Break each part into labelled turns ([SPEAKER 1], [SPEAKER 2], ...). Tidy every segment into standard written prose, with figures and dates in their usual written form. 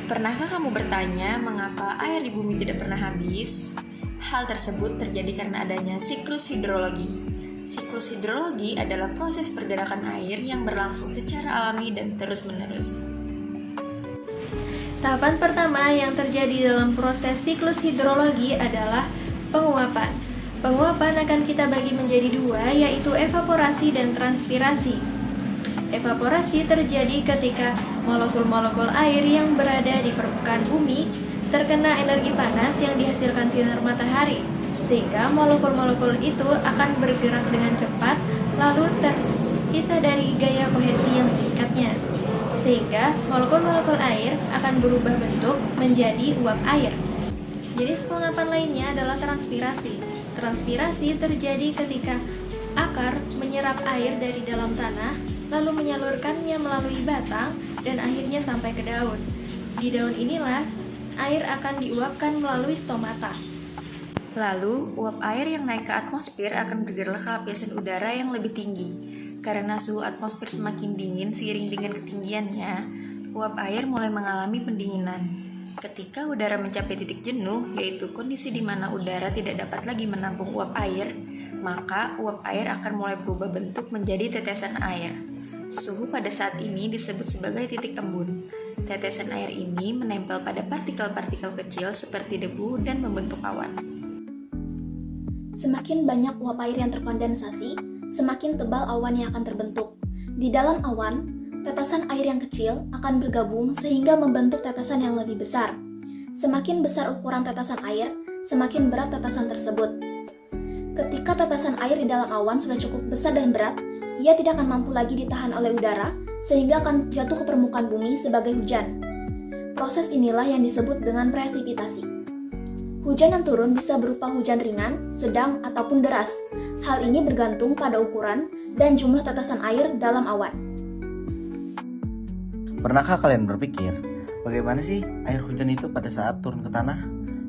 [SPEAKER 1] Pernahkah kamu bertanya mengapa air di bumi tidak pernah habis? Hal tersebut terjadi karena adanya siklus hidrologi. Siklus hidrologi adalah proses pergerakan air yang berlangsung secara alami dan terus-menerus.
[SPEAKER 2] Tahapan pertama yang terjadi dalam proses siklus hidrologi adalah penguapan. Penguapan akan kita bagi menjadi dua, yaitu evaporasi dan transpirasi. Evaporasi terjadi ketika molekul-molekul air yang berada di permukaan bumi terkena energi panas yang dihasilkan sinar matahari, sehingga molekul-molekul itu akan bergerak dengan cepat lalu terpisah dari gaya kohesi yang diikatnya, sehingga molekul-molekul air akan berubah bentuk menjadi uap air. Jenis penguapan lainnya adalah transpirasi. Transpirasi terjadi ketika akar menyerap air dari dalam tanah, lalu menyalurkannya melalui batang dan akhirnya sampai ke daun. Di daun inilah air akan diuapkan melalui stomata.
[SPEAKER 1] Lalu, uap air yang naik ke atmosfer akan bergerak ke lapisan udara yang lebih tinggi. Karena suhu atmosfer semakin dingin seiring dengan ketinggiannya, uap air mulai mengalami pendinginan. Ketika udara mencapai titik jenuh, yaitu kondisi di mana udara tidak dapat lagi menampung uap air, maka uap air akan mulai berubah bentuk menjadi tetesan air. Suhu pada saat ini disebut sebagai titik embun. Tetesan air ini menempel pada partikel-partikel kecil seperti debu dan membentuk awan.
[SPEAKER 3] Semakin banyak uap air yang terkondensasi, semakin tebal awan yang akan terbentuk. Di dalam awan, tetesan air yang kecil akan bergabung sehingga membentuk tetesan yang lebih besar. Semakin besar ukuran tetesan air, semakin berat tetesan tersebut. Ketika tetesan air di dalam awan sudah cukup besar dan berat, ia tidak akan mampu lagi ditahan oleh udara, sehingga akan jatuh ke permukaan bumi sebagai hujan. Proses inilah yang disebut dengan presipitasi. Hujan yang turun bisa berupa hujan ringan, sedang, ataupun deras. Hal ini bergantung pada ukuran dan jumlah tetesan air dalam awan.
[SPEAKER 4] Pernahkah kalian berpikir, bagaimana sih air hujan itu pada saat turun ke tanah?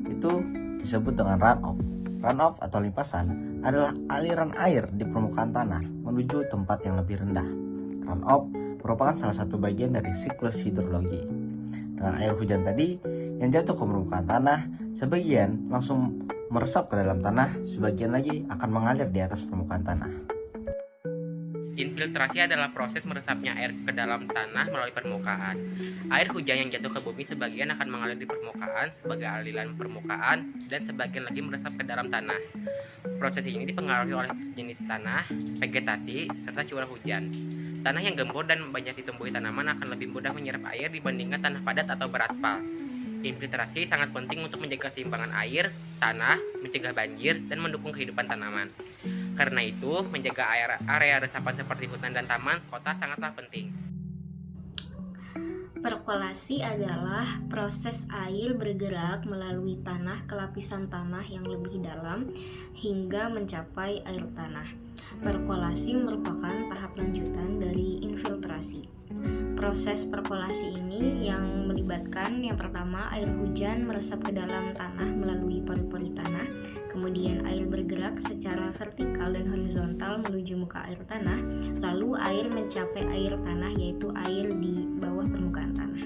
[SPEAKER 4] Itu disebut dengan runoff. Runoff atau limpasan adalah aliran air di permukaan tanah menuju tempat yang lebih rendah. Runoff merupakan salah satu bagian dari siklus hidrologi. Dengan air hujan tadi yang jatuh ke permukaan tanah, sebagian langsung meresap ke dalam tanah, sebagian lagi akan mengalir di atas permukaan tanah.
[SPEAKER 5] Infiltrasi adalah proses meresapnya air ke dalam tanah melalui permukaan. Air hujan yang jatuh ke bumi sebagian akan mengalir di permukaan sebagai aliran permukaan dan sebagian lagi meresap ke dalam tanah. Proses ini dipengaruhi oleh jenis tanah, vegetasi, serta curah hujan. Tanah yang gembur dan banyak ditumbuhi tanaman akan lebih mudah menyerap air dibandingkan tanah padat atau beraspal. Infiltrasi sangat penting untuk menjaga keseimbangan air, tanah, mencegah banjir, dan mendukung kehidupan tanaman. Karena itu, menjaga area resapan seperti hutan dan taman kota sangatlah penting.
[SPEAKER 6] Perkolasi adalah proses air bergerak melalui tanah ke lapisan tanah yang lebih dalam hingga mencapai air tanah. Perkolasi merupakan tahap lanjutan dari infiltrasi. Proses perkolasi ini yang melibatkan yang pertama air hujan meresap ke dalam tanah melalui pori-pori tanah, kemudian air bergerak secara vertikal dan horizontal menuju muka air tanah, lalu air mencapai air tanah yaitu air di bawah permukaan tanah.